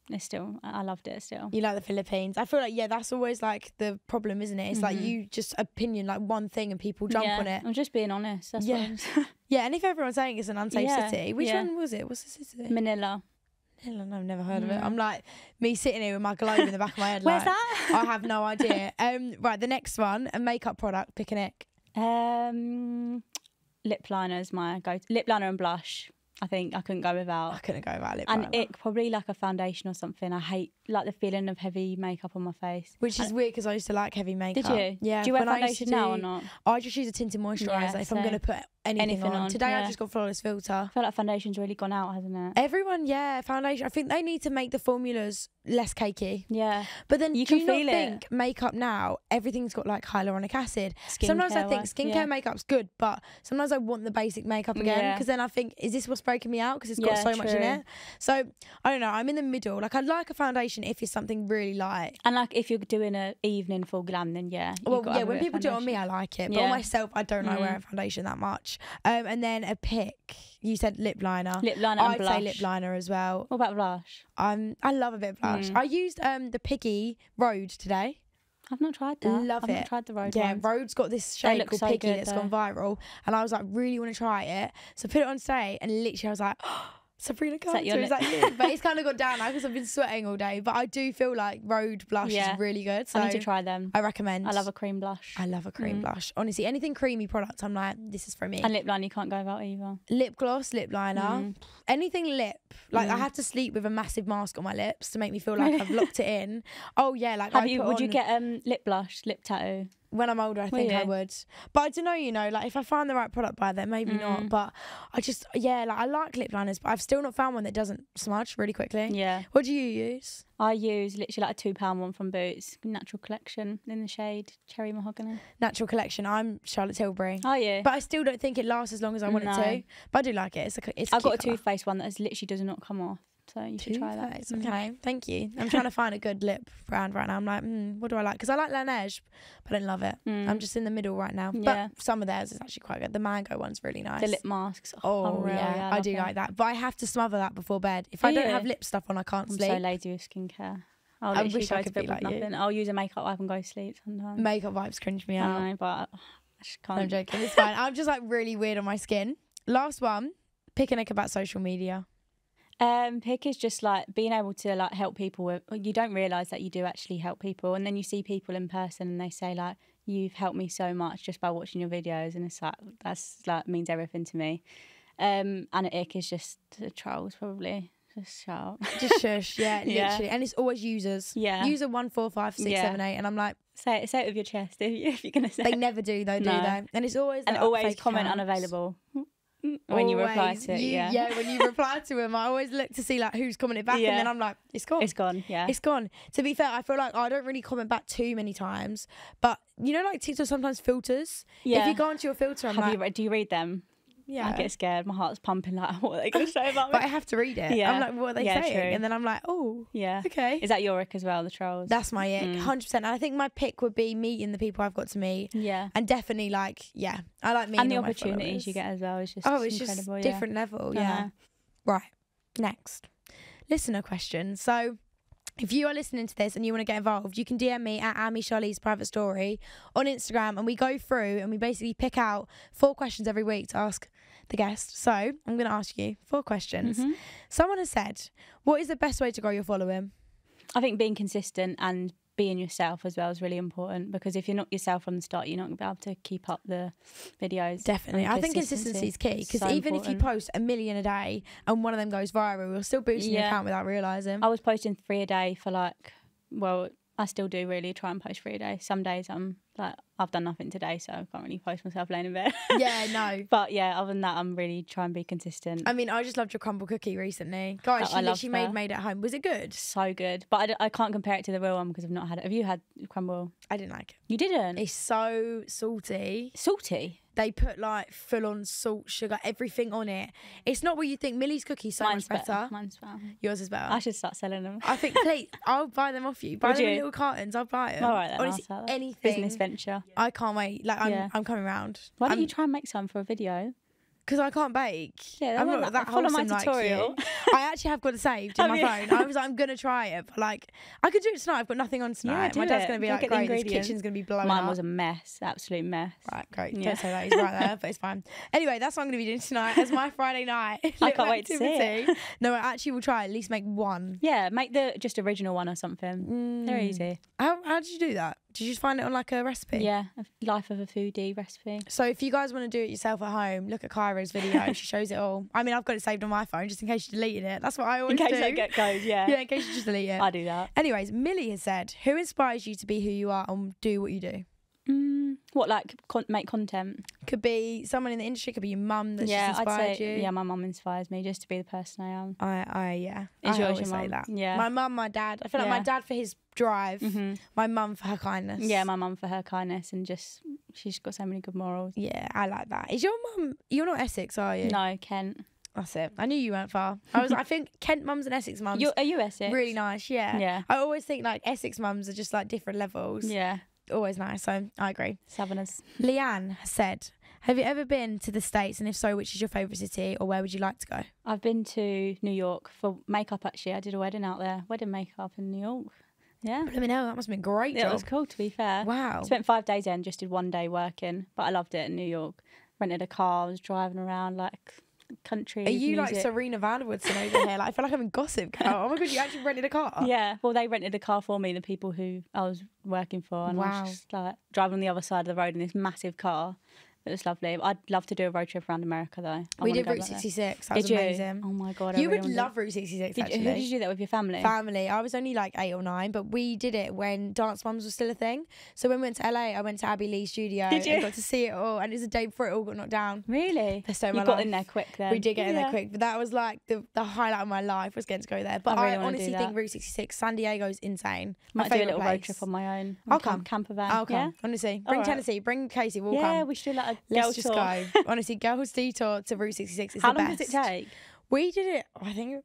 Speaker 2: it's still, I loved it still.
Speaker 1: You like the Philippines. I feel like, that's always like the problem, isn't it? It's like you just opinion like one thing and people jump on it.
Speaker 2: I'm just being honest. That's what I'm
Speaker 1: Yeah, and if everyone's saying it's an unsafe city, which one was it? What's the city?
Speaker 2: Manila.
Speaker 1: I've never heard of it. I'm like me sitting here with my globe in the back of my head.
Speaker 2: Where's
Speaker 1: like,
Speaker 2: that?
Speaker 1: I have no idea. Right, the next one, a makeup product. Pick an ick.
Speaker 2: Lip liner is my go-to. Lip liner and blush. I think I couldn't go without.
Speaker 1: I couldn't go without lip
Speaker 2: and
Speaker 1: liner.
Speaker 2: ick, probably like a foundation or something. I hate like the feeling of heavy makeup on my face.
Speaker 1: Which is weird because I used to like heavy makeup.
Speaker 2: Did you?
Speaker 1: Yeah.
Speaker 2: Do you wear
Speaker 1: when I used
Speaker 2: foundation
Speaker 1: to
Speaker 2: now or not?
Speaker 1: I just use a tinted moisturiser if I'm going to put anything on. Today I just got flawless filter.
Speaker 2: I feel like foundation's really gone out, hasn't it?
Speaker 1: Everyone, foundation. I think they need to make the formulas less cakey.
Speaker 2: Yeah.
Speaker 1: But then
Speaker 2: you
Speaker 1: do
Speaker 2: can
Speaker 1: you
Speaker 2: feel
Speaker 1: not think makeup now, everything's got like hyaluronic acid? Sometimes I think skincare makeup's good, but sometimes I want the basic makeup again because then I think, is this what's breaking me out? Because it's got so much in it. So I don't know, I'm in the middle. Like I'd like a foundation if it's something really light.
Speaker 2: And like if you're doing an evening full glam, then
Speaker 1: when people do it on me, I like it. But on myself, I don't like wearing foundation that much. And then a pick. You said lip liner.
Speaker 2: Lip liner and blush.
Speaker 1: I'd say lip liner as well.
Speaker 2: What about blush?
Speaker 1: I love a bit of blush. I used the Piggy Road today.
Speaker 2: I've not tried that. I've not tried the Road ones.
Speaker 1: Road's got this shade called Piggy that's gone viral. And I was like, really want to try it. So I put it on today and literally I was like, Sabrina
Speaker 2: that your
Speaker 1: Carter, is that you? But it's kind of got down now because I've been sweating all day. But I do feel like Road Blush is really good. So
Speaker 2: I need to try them.
Speaker 1: I recommend.
Speaker 2: I love a cream blush.
Speaker 1: I love a cream blush. Honestly, anything creamy product, I'm like, this is for me.
Speaker 2: And lip liner you can't go without either.
Speaker 1: Lip gloss, lip liner, anything lip. Like I had to sleep with a massive mask on my lips to make me feel like I've locked it in. Oh yeah, like
Speaker 2: would you get lip blush, lip tattoo?
Speaker 1: When I'm older, I think I would. But I don't know, you know, like if I find the right product by then, maybe not. But I just, like I like lip liners, but I've still not found one that doesn't smudge really quickly.
Speaker 2: Yeah.
Speaker 1: What do you use?
Speaker 2: I use literally like a £2 one from Boots, Natural Collection in the shade Cherry Mahogany.
Speaker 1: Natural Collection. I'm Charlotte Tilbury.
Speaker 2: Oh yeah.
Speaker 1: But I still don't think it lasts as long as I want it to. But I do like it. It's
Speaker 2: I've got a toothpaste one that literally does not come off. So you should try that.
Speaker 1: Okay, thank you. I'm trying to find a good lip brand right now. I'm like, what do I like? Because I like Laneige, but I don't love it. I'm just in the middle right now.
Speaker 2: Yeah.
Speaker 1: But some of theirs is actually quite good. The mango one's really nice.
Speaker 2: The lip masks.
Speaker 1: Oh, yeah. I do like that. But I have to smother that before bed. If I don't have lip stuff on, I can't sleep.
Speaker 2: I'm so lazy with skincare.
Speaker 1: I wish I could be like you.
Speaker 2: I'll use a makeup wipe and go to sleep sometimes.
Speaker 1: Makeup wipes cringe me out.
Speaker 2: I know, but I just can't.
Speaker 1: I'm joking. It's fine. I'm just like really weird on my skin. Last one. Pick a nick about social media.
Speaker 2: Pick is just like being able to like help people with. You don't realise that you do actually help people, and then you see people in person and they say like, "You've helped me so much just by watching your videos," and it's like that's like means everything to me. And an ick is just the trolls probably. Just shut up.
Speaker 1: Just shush, literally. And it's always users.
Speaker 2: Yeah.
Speaker 1: User 1, 4, 5, 6, 7, 8, and I'm like,
Speaker 2: say it with your chest if you're gonna say.
Speaker 1: They never do though, do they? And it's always
Speaker 2: and always comment unavailable. When you reply to it,
Speaker 1: yeah, when you reply to them, I always look to see like who's commented back, and then I'm like, it's gone.
Speaker 2: It's gone, yeah.
Speaker 1: It's gone. To be fair, I feel like I don't really comment back too many times, but you know, like TikTok sometimes filters.
Speaker 2: Yeah.
Speaker 1: If you go onto your filter,
Speaker 2: do you read them?
Speaker 1: Yeah.
Speaker 2: I get scared. My heart's pumping like, what are they going to say about me?
Speaker 1: But I have to read it.
Speaker 2: Yeah.
Speaker 1: I'm like, what are they saying?
Speaker 2: True.
Speaker 1: And then I'm like, oh,
Speaker 2: yeah,
Speaker 1: okay.
Speaker 2: Is that your ick as well, the trolls?
Speaker 1: That's my ick, 100%. And I think my pick would be meeting the people I've got to meet.
Speaker 2: Yeah.
Speaker 1: And definitely like, I like meeting
Speaker 2: and the
Speaker 1: all my
Speaker 2: opportunities
Speaker 1: followers.
Speaker 2: you get as well is just
Speaker 1: it's
Speaker 2: incredible.
Speaker 1: just different level, yeah. Right, next. Listener question. So if you are listening to this and you want to get involved, you can DM me at Charlize Private Story on Instagram, and we go through and we basically pick out 4 questions every week to ask the guest. So I'm going to ask you 4 questions. Someone has said, what is the best way to grow your following?
Speaker 2: I think being consistent and being yourself as well is really important, because if you're not yourself from the start, you're not going to be able to keep up the videos.
Speaker 1: Definitely. I think consistency is key, because even if you post 1 million a day and one of them goes viral, you're still boosting your account without realising.
Speaker 2: I was posting 3 a day for I still do really try and post 3 a day. Some days I'm like, I've done nothing today, so I can't really post myself laying in bed.
Speaker 1: Yeah, no.
Speaker 2: But yeah, other than that, I'm really trying to be consistent.
Speaker 1: I mean, I just loved your crumble cookie recently. Guys, she literally made at home. Was it good?
Speaker 2: So good. But I can't compare it to the real one because I've not had it. Have you had crumble?
Speaker 1: I didn't like it.
Speaker 2: You didn't?
Speaker 1: It's so salty.
Speaker 2: Salty?
Speaker 1: They put like full on salt, sugar, everything on it. It's not what you think. Millie's cookies so much better.
Speaker 2: Mine's better.
Speaker 1: Yours is better.
Speaker 2: I should start selling them.
Speaker 1: I think, please, I'll buy them off you. Buy them in little cartons. I'll buy them.
Speaker 2: All right, then.
Speaker 1: Honestly, anything.
Speaker 2: Business venture.
Speaker 1: I can't wait. Like I'm coming round.
Speaker 2: Why don't you try and make some for a video?
Speaker 1: Because I can't bake.
Speaker 2: Yeah,
Speaker 1: I'm not that
Speaker 2: follow
Speaker 1: wholesome
Speaker 2: my tutorial.
Speaker 1: Like you. I actually have got it saved in my phone. I was like, I'm going to try it. But like, I could do it tonight. I've got nothing on tonight. My dad's going to be like, great, this kitchen's going to be blowing
Speaker 2: Mine
Speaker 1: up.
Speaker 2: was a mess. Absolute mess.
Speaker 1: Right, great. Yeah. Don't say that. He's right there, but it's fine. Anyway, that's what I'm going to be doing tonight as my Friday night.
Speaker 2: I can't wait to see it.
Speaker 1: No, I actually will try at least make one.
Speaker 2: Yeah, make the just original one or something. They're easy.
Speaker 1: How did you do that? Did you just find it on like a recipe?
Speaker 2: Yeah, a life of a foodie recipe.
Speaker 1: So if you guys want to do it yourself at home, look at Kyra's video. She shows it all. I mean, I've got it saved on my phone just in case you deleted it. That's what I always do.
Speaker 2: In case I get codes, yeah.
Speaker 1: Yeah, in case you just delete it.
Speaker 2: I do that.
Speaker 1: Anyways, Millie has said, who inspires you to be who you are and do what you do?
Speaker 2: What, like make content?
Speaker 1: Could be someone in the industry, could be your mum that's just inspired
Speaker 2: I'd say,
Speaker 1: you.
Speaker 2: Yeah, my mum inspires me just to be the person I am.
Speaker 1: Yeah.
Speaker 2: Is
Speaker 1: I
Speaker 2: yours
Speaker 1: always
Speaker 2: your
Speaker 1: say
Speaker 2: mum?
Speaker 1: that.
Speaker 2: Yeah.
Speaker 1: My mum, my dad. I feel like my dad for his drive, my mum for her kindness.
Speaker 2: Yeah, my mum for her kindness and just, she's got so many good morals.
Speaker 1: Yeah, I like that. Is your mum, you're not Essex, are you?
Speaker 2: No, Kent.
Speaker 1: That's it. I knew you weren't far. I think Kent mums and Essex mums.
Speaker 2: Are you Essex?
Speaker 1: Really nice, yeah.
Speaker 2: Yeah.
Speaker 1: I always think like Essex mums are just like different levels.
Speaker 2: Yeah.
Speaker 1: Always nice, so I agree.
Speaker 2: Southerners.
Speaker 1: Leanne said, have you ever been to the States, and if so, which is your favourite city, or where would you like to go?
Speaker 2: I've been to New York for makeup, actually. I did a wedding out there. Wedding makeup in New York. Yeah.
Speaker 1: Let me know. That must have been a great job.
Speaker 2: It was cool, to be fair.
Speaker 1: Wow.
Speaker 2: Spent 5 days there and just did 1 day working, but I loved it in New York. Rented a car, I was driving around like country.
Speaker 1: Are you
Speaker 2: music.
Speaker 1: like Serena Van Woodson over here? Like, I feel like I'm in Gossip Girl. Oh my God, you actually rented a car?
Speaker 2: Yeah, well, they rented a car for me, the people who I was working for, and I was just like driving on the other side of the road in this massive car. It was lovely. I'd love to do a road trip around America though.
Speaker 1: We did Route 66. That was amazing.
Speaker 2: Oh my God.
Speaker 1: You would love Route 66 actually.
Speaker 2: Who did you do that with, your family?
Speaker 1: Family. I was only like 8 or 9, but we did it when Dance Mums was still a thing. So when we went to LA, I went to Abby Lee's studio and got to see it all. And it was the day before it all got knocked down.
Speaker 2: Really?
Speaker 1: You
Speaker 2: got in there quick then.
Speaker 1: We did get in there quick. But that was like the highlight of my life was getting to go there. But I honestly think Route 66, San Diego's insane.
Speaker 2: Might do a little road trip on my own.
Speaker 1: I'll come.
Speaker 2: Camper van.
Speaker 1: I'll come. Yeah? Honestly. Bring Tennessee. Bring Casey. We'll come.
Speaker 2: Yeah, we should do like a
Speaker 1: Let's just go. Honestly, girls detour to Route 66 is the best.
Speaker 2: How long does it take?
Speaker 1: We did it, I think,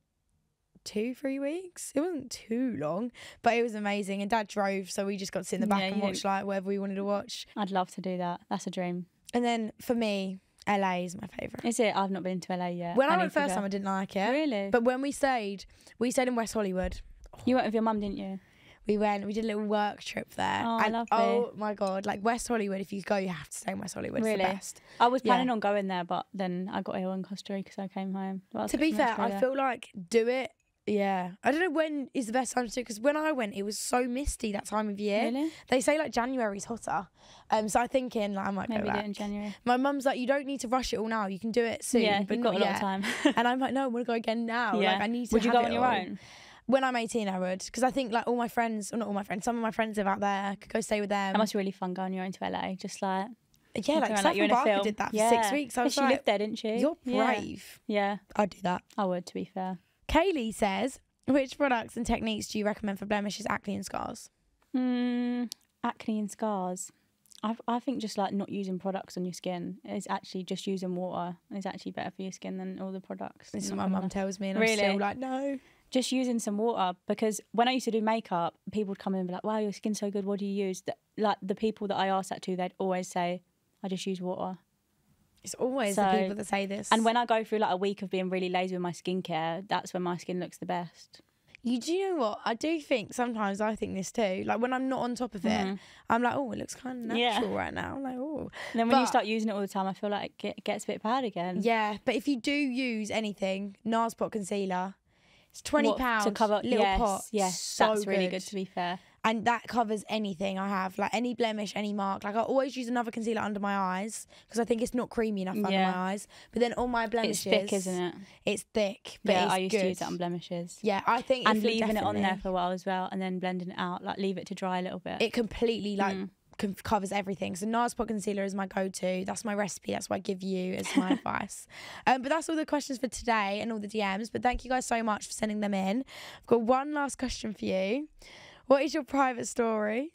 Speaker 1: 2-3 weeks. It wasn't too long, but it was amazing. And Dad drove, so we just got to sit in the back and watch like whatever we wanted to watch.
Speaker 2: I'd love to do that. That's a dream.
Speaker 1: And then for me, LA is my favourite.
Speaker 2: Is it? I've not been to LA yet.
Speaker 1: When I went first time, I didn't like it.
Speaker 2: Really?
Speaker 1: But when we stayed in West Hollywood.
Speaker 2: You went with your mum, didn't you?
Speaker 1: We did a little work trip there.
Speaker 2: Oh,
Speaker 1: and
Speaker 2: lovely.
Speaker 1: Oh my God, like West Hollywood, if you go, you have to stay in West Hollywood. Really? It's the best.
Speaker 2: I was planning on going there, but then I got ill in Costa Rica, so I came home.
Speaker 1: To be fair, I feel like do it. Yeah. I don't know when is the best time to do it, because when I went, it was so misty that time of year.
Speaker 2: Really?
Speaker 1: They say like January's hotter. So I'm thinking like I might
Speaker 2: maybe
Speaker 1: go back.
Speaker 2: Do it in January.
Speaker 1: My mum's like, you don't need to rush it all now. You can do it soon.
Speaker 2: Yeah,
Speaker 1: but
Speaker 2: you've got a lot
Speaker 1: yet.
Speaker 2: of time.
Speaker 1: And I'm like, no, I want to go again now.
Speaker 2: Yeah.
Speaker 1: Like I need to.
Speaker 2: Would you
Speaker 1: have
Speaker 2: go
Speaker 1: it
Speaker 2: on your
Speaker 1: all.
Speaker 2: own?
Speaker 1: When I'm 18, I would, because I think like all my friends, or not all my friends, some of my friends live out there. I could go stay with them.
Speaker 2: It must be really fun going your own to LA, just like
Speaker 1: like Stephen Barker did that for 6 weeks. I was
Speaker 2: she
Speaker 1: like,
Speaker 2: lived there, didn't she?
Speaker 1: You're brave.
Speaker 2: Yeah,
Speaker 1: I'd do that.
Speaker 2: I would, to be fair.
Speaker 1: Kaylee says, which products and techniques do you recommend for blemishes, acne, and scars?
Speaker 2: Acne and scars. I think just like not using products on your skin is actually just using water is actually better for your skin than all the products.
Speaker 1: This is what my mum tells me, and I'm still like, no.
Speaker 2: Just using some water, because when I used to do makeup, people would come in and be like, wow, your skin's so good, what do you use? Like the people that I asked that to, they'd always say, I just use water.
Speaker 1: It's always the people that say this.
Speaker 2: And when I go through like a week of being really lazy with my skincare, that's when my skin looks the best.
Speaker 1: Do you know what? I do think sometimes I think this too. Like when I'm not on top of it, I'm like, oh, it looks kind of natural right now. I'm like, oh.
Speaker 2: And then when you start using it all the time, I feel like it gets a bit bad again.
Speaker 1: Yeah, but if you do use anything, NARS pot concealer, it's £20
Speaker 2: to cover
Speaker 1: little pot.
Speaker 2: Yes,
Speaker 1: so
Speaker 2: that's really good, to be fair.
Speaker 1: And that covers anything I have, like any blemish, any mark. Like I always use another concealer under my eyes because I think it's not creamy enough under my eyes. But then all my blemishes,
Speaker 2: it's thick, isn't it?
Speaker 1: It's thick, but it's
Speaker 2: I used
Speaker 1: good.
Speaker 2: to use that on blemishes.
Speaker 1: Yeah, I think
Speaker 2: and leaving it on there for a while as well, and then blending it out, like leave it to dry a little bit.
Speaker 1: It completely covers everything. So NARS pot concealer is my go-to. That's my recipe. That's what I give you as my advice. But that's all the questions for today and all the DMs. But thank you guys so much for sending them in. I've got one last question for you. What is your private story?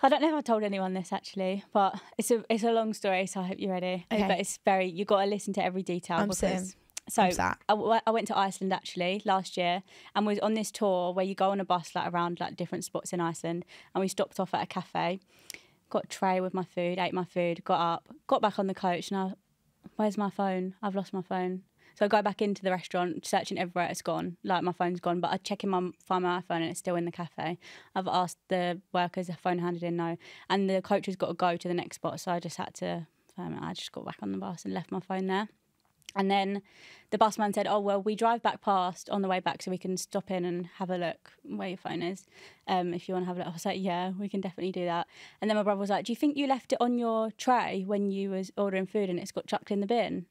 Speaker 2: I don't know if I told anyone this actually, but it's a long story, so I hope you're ready.
Speaker 1: Okay.
Speaker 2: But it's you got to listen to every detail. So I went to Iceland actually last year, and was on this tour where you go on a bus like around like different spots in Iceland, and we stopped off at a cafe, got a tray with my food, ate my food, got up, got back on the coach, and where's my phone? I've lost my phone. So I go back into the restaurant, searching everywhere, it's gone. Like, my phone's gone, but I check find my iPhone and it's still in the cafe. I've asked the workers, if phone handed in, no. And the coach has got to go to the next spot, so I just had to, I just got back on the bus and left my phone there. And then the busman said, oh, well, we drive back past on the way back so we can stop in and have a look where your phone is, if you want to have a look. I was like, yeah, we can definitely do that. And then my brother was like, do you think you left it on your tray when you was ordering food and it's got chucked in the bin?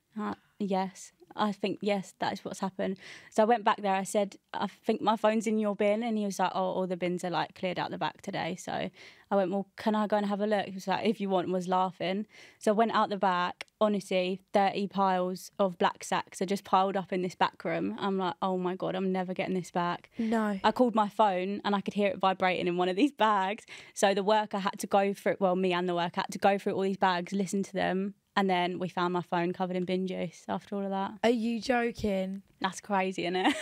Speaker 2: Yes. I think, yes, that is what's happened. So I went back there. I said, I think my phone's in your bin. And he was like, oh, all the bins are like cleared out the back today. So I went, well, can I go and have a look? He was like, if you want, was laughing. So I went out the back. Honestly, 30 piles of black sacks are just piled up in this back room. I'm like, oh my God, I'm never getting this back.
Speaker 1: No.
Speaker 2: I called my phone and I could hear it vibrating in one of these bags. So the worker had to go through, well, me and the worker had to go through all these bags, listen to them. And then we found my phone covered in bin juice after all of that.
Speaker 1: Are you joking?
Speaker 2: That's crazy, isn't it?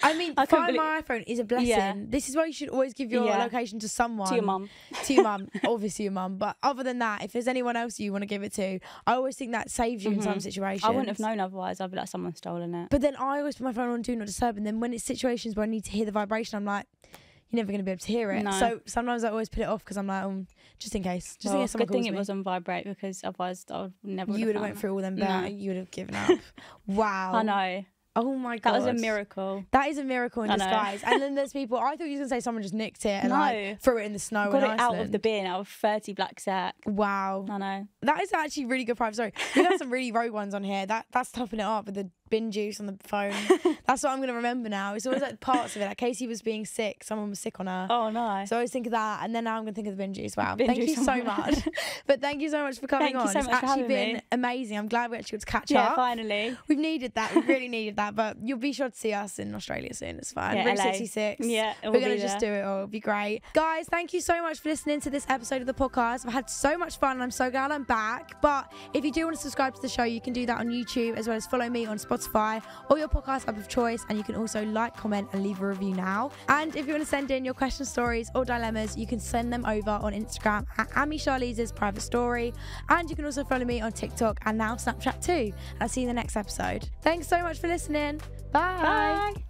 Speaker 1: I mean, finding my iPhone is a blessing. Yeah. This is why you should always give your location to someone.
Speaker 2: To your mum.
Speaker 1: To your mum. Obviously your mum. But other than that, if there's anyone else you want to give it to, I always think that saves you in some situations.
Speaker 2: I wouldn't have known otherwise. I'd be like, someone's stolen it.
Speaker 1: But then I always put my phone on Do Not Disturb. And then when it's situations where I need to hear the vibration, I'm like, you're never going to be able to hear it.
Speaker 2: No.
Speaker 1: So sometimes I always put it off because I'm like, just in case. Just in case someone
Speaker 2: good thing
Speaker 1: calls
Speaker 2: it
Speaker 1: me.
Speaker 2: was on vibrate, because otherwise I would never.
Speaker 1: You would have went through all them better. You would have given up. Wow.
Speaker 2: I know.
Speaker 1: Oh my God.
Speaker 2: That was a miracle.
Speaker 1: That is a miracle in disguise. And then there's people, I thought you were going to say someone just nicked it and like threw it in the snow.
Speaker 2: Got
Speaker 1: in
Speaker 2: it
Speaker 1: Iceland.
Speaker 2: out of the bin, out of 30 black sack.
Speaker 1: Wow.
Speaker 2: I know.
Speaker 1: That is actually really good private story. We've had some really rogue ones on here. That's topping it up with the bin juice on the phone. That's what I'm going to remember now. It's always like parts of it. Like Casey was being sick. Someone was sick on her.
Speaker 2: Oh, no.
Speaker 1: So I always think of that. And then now I'm going to think of the bin juice. Wow.
Speaker 2: Bin
Speaker 1: Thank
Speaker 2: juice
Speaker 1: you so much. But thank you so much for coming on.
Speaker 2: Thank you so much
Speaker 1: It's
Speaker 2: for
Speaker 1: actually
Speaker 2: having
Speaker 1: been
Speaker 2: me.
Speaker 1: amazing. I'm glad we actually got to catch
Speaker 2: Yeah,
Speaker 1: up.
Speaker 2: finally.
Speaker 1: We've needed that. We really needed that. But you'll be sure to see us in Australia soon. It's fine.
Speaker 2: Yeah,
Speaker 1: Route
Speaker 2: LA.
Speaker 1: 66.
Speaker 2: Yeah,
Speaker 1: we're going to just do it all. It'll be great. Guys, thank you so much for listening to this episode of the podcast. I've had so much fun and I'm so glad I'm back. But if you do want to subscribe to the show, you can do that on YouTube, as well as follow me on Spotify or your podcast app of choice. And you can also like, comment and leave a review now. And if you want to send in your question stories or dilemmas, you can send them over on Instagram at Charlize's Private Story. And you can also follow me on TikTok and now Snapchat too. And I'll see you in the next episode. Thanks so much for listening. Bye.
Speaker 2: Bye.